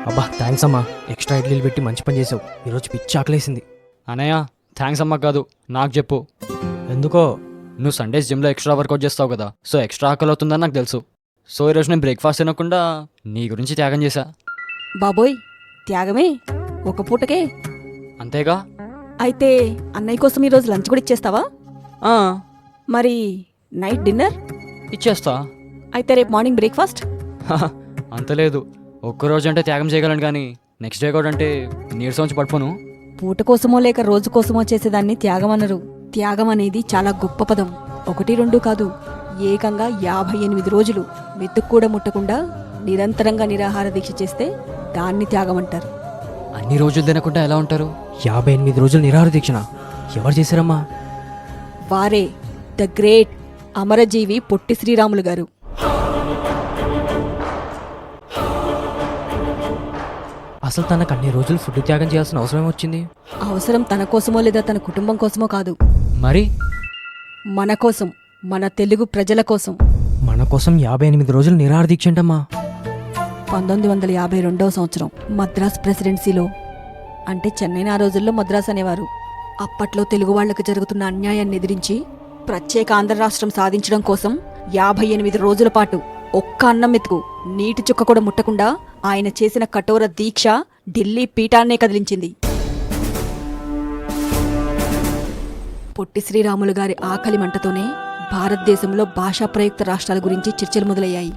అబ్బా థ్యాంక్స్ అమ్మా, ఎక్స్ట్రా ఇడ్లీలు పెట్టి మంచి పని చేసావు. ఈరోజు పిచ్చి ఆకలేసింది. అనయ్య థ్యాంక్స్ అమ్మా కాదు, నాకు చెప్పు. ఎందుకో? నువ్వు సండేస్ జిమ్లో ఎక్స్ట్రా వర్కౌట్ చేస్తావు కదా, సో ఎక్స్ట్రా ఆకలి అవుతుందని నాకు తెలుసు. సో ఈరోజు నేను బ్రేక్ఫాస్ట్ తినకుండా నీ గురించి త్యాగం చేశా. బాబోయ్, త్యాగమే ఒక పూటకే? అంతేగా. అయితే అన్నయ్య కోసం ఈరోజు లంచ్ కూడా ఇచ్చేస్తావా? ఆ, మరి నైట్ డిన్నర్? ఇచ్చేస్తా. అయితే రేపు మార్నింగ్ బ్రేక్ఫాస్ట్? అంత లేదు, ఒక్కరోజు అంటే త్యాగం చేయగలను కానీ నెక్స్ట్ డే కూడా అంటే నీరసం వచ్చి పడిపోను. పూట కోసమో లేక రోజు కోసమో చేసేదాన్ని త్యాగం అనరు. త్యాగం అనేది చాలా గొప్ప పదం. 1-2 కాదు, ఏకంగా 58 రోజులు మెతుకు కూడా ముట్టకుండా నిరంతరంగా నిరాహార దీక్ష చేస్తే దాన్ని త్యాగం అంటారు. అన్ని రోజులు తినకుండా ఎలా ఉంటారు? 58 రోజులు నిరాహార దీక్షణ ఎవరు చేశారమ్మా? వారే ద గ్రేట్ అమరజీవి పొట్టి శ్రీరాములు గారు. అసలు తనకు అన్ని రోజులు ఫుడ్ త్యాగం చేయాల్సిన అవసరం వచ్చింది? అవసరం తన కోసమో లేదా తన కుటుంబం కోసమో కాదు, మరి మన కోసం, మన తెలుగు ప్రజల కోసం. మన కోసం 58 రోజులు నిరాహార దీక్ష ఏంటమ్మా? 1952వ సంవత్సరం మద్రాస్ ప్రెసిడెన్సీలో, అంటే చెన్నైని ఆ రోజుల్లో మద్రాస్ అనేవారు. అప్పట్లో తెలుగు వాళ్లకు జరుగుతున్న అన్యాయాన్ని ఎదిరించి ప్రత్యేక ఆంధ్ర రాష్ట్రం సాధించడం కోసం 58 రోజుల పాటు ఒక్క అన్నం మెతుకు నీటి చుక్క కూడా ముట్టకుండా ఆయన చేసిన కఠోర దీక్ష ఢిల్లీ పీఠాన్నే కదిలించింది. పొట్టి శ్రీరాములు గారి ఆకలి మంటతోనే భారతదేశంలో భాషా ప్రయుక్త రాష్ట్రాల గురించి చర్చలు మొదలయ్యాయి.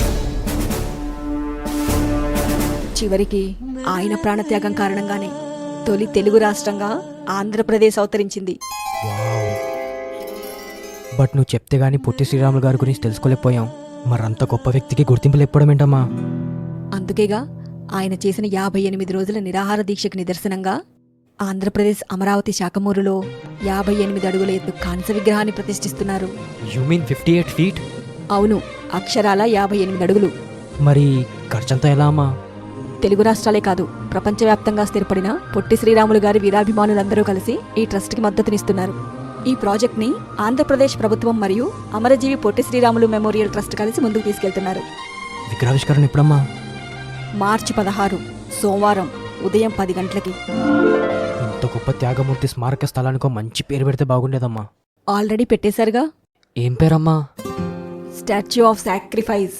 చివరికి ఆయన ప్రాణత్యాగం కారణంగానే తొలి తెలుగు రాష్ట్రంగా ఆంధ్రప్రదేశ్ అవతరించింది. బట్ నువ్వు చెప్తే గానీ పొట్టి శ్రీరాములు గారి గురించి తెలుసుకోలేకపోయాం. మరంత గొప్ప వ్యక్తికి గుర్తింపు లేకపోవడం ఏంటమ్మా? అందుకేగా ఆయన చేసిన 58 రోజుల నిరాహార దీక్షకు నిదర్శనంగా ఆంధ్రప్రదేశ్ అమరావతి శాఖమూరులో 58 అడుగుల ఎత్తు కాంస్య విగ్రహాన్ని ప్రతిష్ఠిస్తున్నారు. You mean 58 feet? అవును, అక్షరాల 58 అడుగులు. మరి ఖర్చంతా ఎలా అమ్మా? తెలుగు రాష్ట్రాలే కాదు, ప్రపంచవ్యాప్తంగా స్థిరపడిన పొట్టి శ్రీరాములు గారి వీరాభిమానులందరూ కలిసి ఈ ట్రస్ట్కి మద్దతునిస్తున్నారు. ఈ ప్రాజెక్ట్ని ఆంధ్రప్రదేశ్ ప్రభుత్వం మరియు అమరజీవి పొట్టి శ్రీరాములు మెమోరియల్ ట్రస్ట్ కలిసి ముందుకు తీసుకెళ్తున్నారు. విగ్రహావిష్కరణ ఎప్పుడమ్మా? మార్చి 16 సోమవారం ఉదయం 10 గంటలకి. ఇంత గొప్ప త్యాగమూర్తి స్మారక స్థలానికో మంచి పేరు పెడితే బాగుండేదమ్మా. ఆల్రెడీ పెట్టేశారుగా. ఏం పేరమ్మా? Statue of sacrifice.